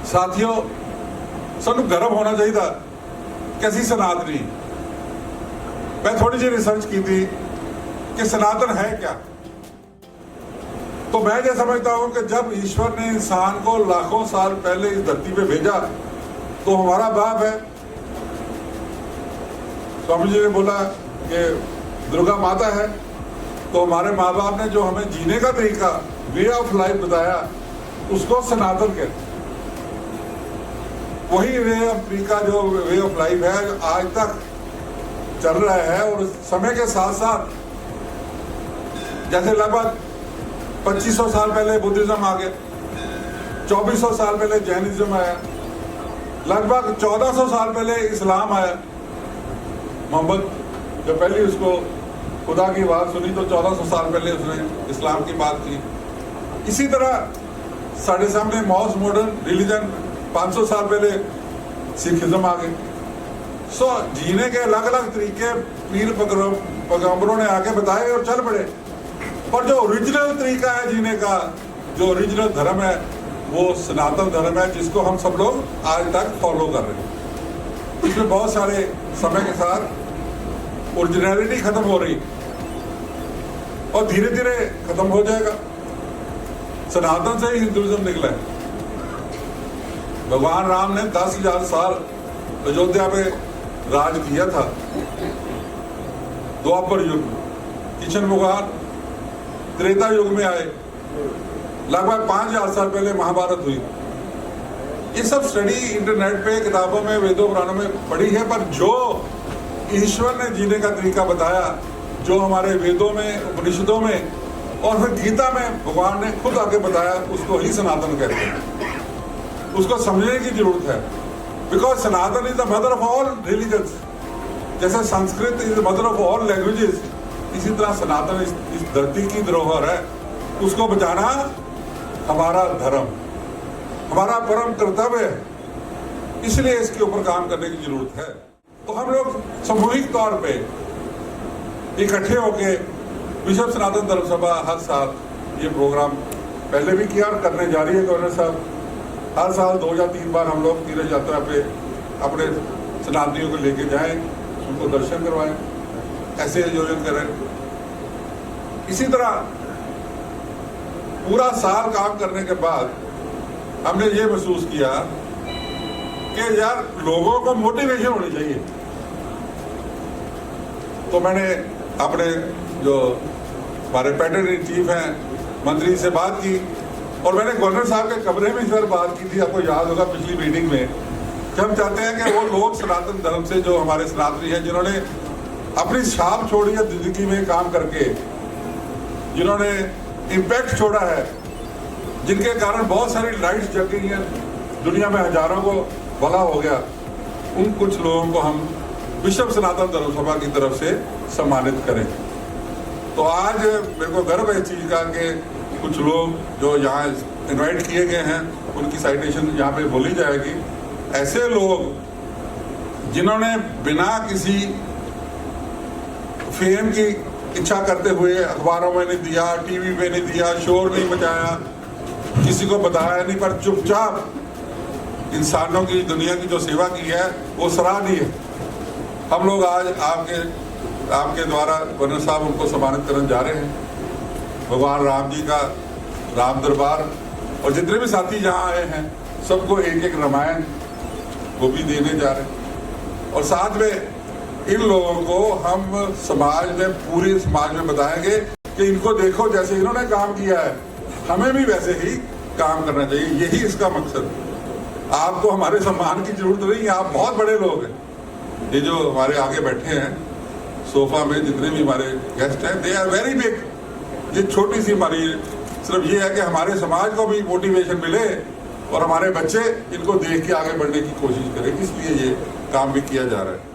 साथियों, सानू गर्व होना चाहिए कि असी सनातनी। मैं थोड़ी जी रिसर्च की थी कि सनातन है क्या। तो मैं ये समझता हूं कि जब ईश्वर ने इंसान को लाखों साल पहले इस धरती पे भेजा तो हमारा बाप है। स्वामी जी ने बोला कि दुर्गा माता है, तो हमारे माँ बाप ने जो हमें जीने का तरीका, वे ऑफ लाइफ बताया, उसको सनातन कहते हैं। वही वे ऑफ तरीका, जो वे ऑफ लाइफ है, आज तक चल रहा है। और समय के साथ साथ जैसे लगभग 2500 साल पहले बुद्धिज्म आ गया, 2400 साल पहले जैनिज्म आया, लगभग 1400 साल पहले इस्लाम आया। मोहम्मद जब पहले उसको खुदा की बात सुनी तो 1400 साल पहले उसने इस्लाम की बात की। इसी तरह साढ़े सामने मोस्ट मॉडर्न रिलीजन 500 साल पहले सिखिज्म आ गए। सो जीने के अलग अलग तरीके पीर पैगंबरों ने आके बताए और चल पड़े। पर जो ओरिजिनल तरीका है जीने का, जो ओरिजिनल धर्म है, वो सनातन धर्म है, जिसको हम सब लोग आज तक फॉलो कर रहे हैं। इसमें बहुत सारे समय के साथ ओरिजिनलिटी खत्म हो रही और धीरे धीरे खत्म हो जाएगा। सनातन से ही हिंदुइज्म निकला है। भगवान राम ने 10,000 साल अयोध्या पे राज किया था। द्वापर युग में किशन भगवान त्रेता युग में आए। लगभग 5,000 साल पहले महाभारत हुई। ये सब स्टडी इंटरनेट पे, किताबों में, वेदों पुराणों में पढ़ी है। पर जो ईश्वर ने जीने का तरीका बताया, जो हमारे वेदों में, उपनिषदों में और फिर गीता में भगवान ने खुद आके बताया, उसको ही सनातन कहते हैं। उसको समझने की जरूरत है। Because Sanatan is the mother of all religions. जैसे Sanskrit is the mother of all languages, इसी तरह सनातन इस धरती की धरोहर है। उसको बचाना हमारा धर्म, हमारा परम कर्तव्य है। इसलिए इसके ऊपर काम करने की जरूरत है। तो हम लोग सामूहिक तौर पे इकट्ठे होके विश्व सनातन धर्म सभा हर साल ये प्रोग्राम पहले भी किया और करने जा रही है। गवर्नर साहब, हर साल 2 या 3 बार हम लोग तीर्थ यात्रा पे अपने सनातनियों को लेके जाएं, उनको दर्शन करवाएं, ऐसे आयोजन करें। इसी तरह पूरा साल काम करने के बाद हमने ये महसूस किया कि यार लोगों को मोटिवेशन होनी चाहिए। तो मैंने अपने जो हमारे पैटर्न इन चीफ हैं मंत्री से बात की और मैंने गवर्नर साहब के कमरे में इस बार बात की थी। आपको याद होगा पिछली मीटिंग में कि हम चाहते हैं कि वो लोग सनातन धर्म से, जो हमारे सनातनी हैं, जिन्होंने अपनी छाप छोड़ी है जिंदगी में काम करके, जिन्होंने इम्पैक्ट छोड़ा है, जिनके कारण बहुत सारी लाइट्स जग गई हैं, दुनिया में हजारों को भला हो गया, उन कुछ लोगों को हम विश्व सनातन धर्म सभा की तरफ से सम्मानित करें। तो आज मेरे को गर्व है इस चीज का कि कुछ लोग जो यहाँ इनवाइट किए गए हैं, उनकी साइटेशन यहाँ पे बोली जाएगी। ऐसे लोग जिन्होंने बिना किसी फेम की इच्छा करते हुए अखबारों में नहीं दिया, टीवी पे नहीं दिया, शोर नहीं मचाया, किसी को बताया नहीं, पर चुपचाप इंसानों की, दुनिया की जो सेवा की है वो सराहनीय है। हम लोग आज आपके द्वारा गवर्नर साहब उनको सम्मानित करने जा रहे हैं। भगवान राम जी का राम दरबार और जितने भी साथी यहाँ आए हैं सबको एक एक रामायण वो भी देने जा रहे हैं। और साथ में इन लोगों को हम समाज में, पूरे समाज में बताएंगे कि इनको देखो, जैसे इन्होंने काम किया है हमें भी वैसे ही काम करना चाहिए। यही इसका मकसद है। आपको हमारे सम्मान की जरूरत नहीं है, आप बहुत बड़े लोग हैं। ये जो हमारे आगे बैठे हैं सोफा में, जितने भी हमारे गेस्ट हैं, दे आर वेरी बिग। ये छोटी सी हमारी सिर्फ ये है कि हमारे समाज को भी मोटिवेशन मिले और हमारे बच्चे इनको देख के आगे बढ़ने की कोशिश करें, इसलिए ये काम भी किया जा रहा है।